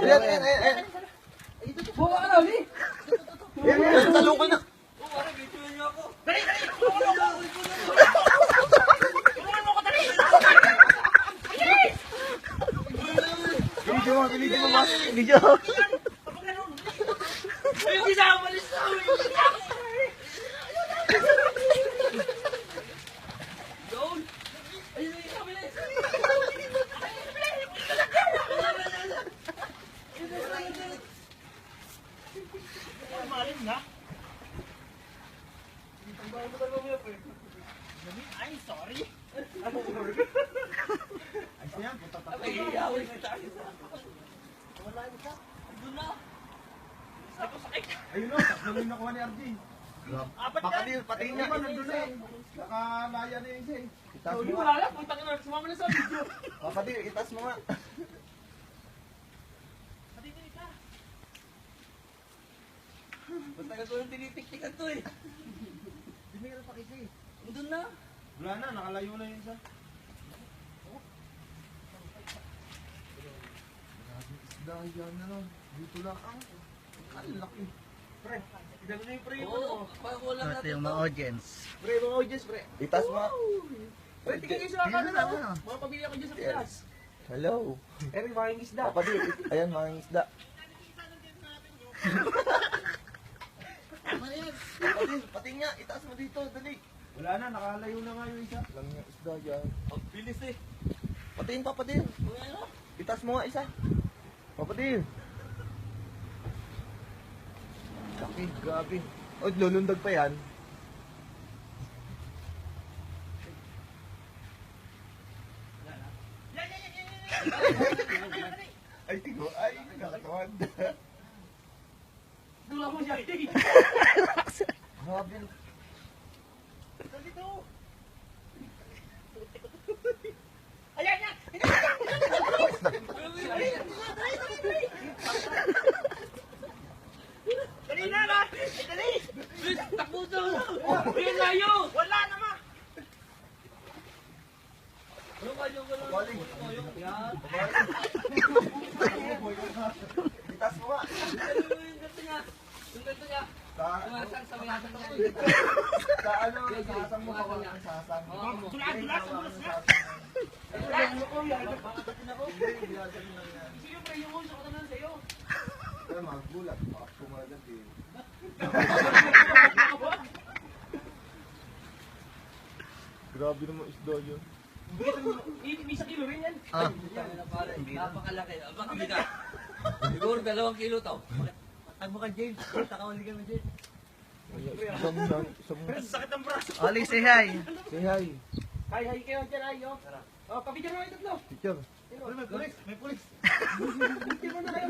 Ayan. Buka ka na, Oli. Ayan, talukay na. Dali! Binidyo mo, boss. Binidyo. Ayun, di sa malis na. Doon. Ayun, kami na. Malim na. Ay, sorry. Ayun o, tatlo na yung nakuha ni RJ. Apat yan. Pati Ayun niya. naman, nandun na eh. Nakalaya na yun siya eh. Hindi mo wala. Puntang na. Sumama na sa video. Pati, itas mo nga. Pati na isa. Basta ka ito yung tinitik-tikan to eh. Hindi ka pa kasi. Nandun na. Wala na, nakalayo na yun siya. Isda, yan na lang. Dito lang ang. Ang laki. Pre, idalo na yung pre. Oo. Pagkulang Ito natin yung to. mga audience. Pre, mga audience, pre. Itas mo nga. Pre, tingnan kayo sa kanan ako. Mga pamilya ko dyan sa Pinas. Hello. Eri, making isda. Pati, ayan, mga isda. Pati nga, itaas mo dito, dali. Wala na, nakalayo na nga yung isa. Lang yung isda dyan. Ang bilis eh. Patiin, papatin. Ano? Itaas mo nga isa. Papatin. Laki, grabe. O, lulundag pa yan. Ay, tigo. Ay, nakakatawan. Dula mo siya. Grabe. Dito. Ayan yan. Dali na na. Dali. Takbo daw. Ayan layo. Wala naman. Ano ba yung gano'n? Baling. Yan. Itaas mo nga. Yung ganito niya. Yung ganito niya. Tumasan sa may hasang ako. Sa ano, sa asang mo ako. Sa asang. Dulas. Sige pre, yung uso ko na lang sa'yo. Pero magulat. Baka pumalag eh. Grabe naman isda yun. Isa kilo rin yan. Ah, Napakalaki. Baka biga. Siguro 2 kilo to. Tagbo ka James. Takawali ka na James. Isang Sakit ang braso. Oli, say hi. say hi. Hi kayo dyan ayo. Oh, pabigyan mo ito tatlo. Teacher. May pulis, may pulis. Pabigyan mo na kayo.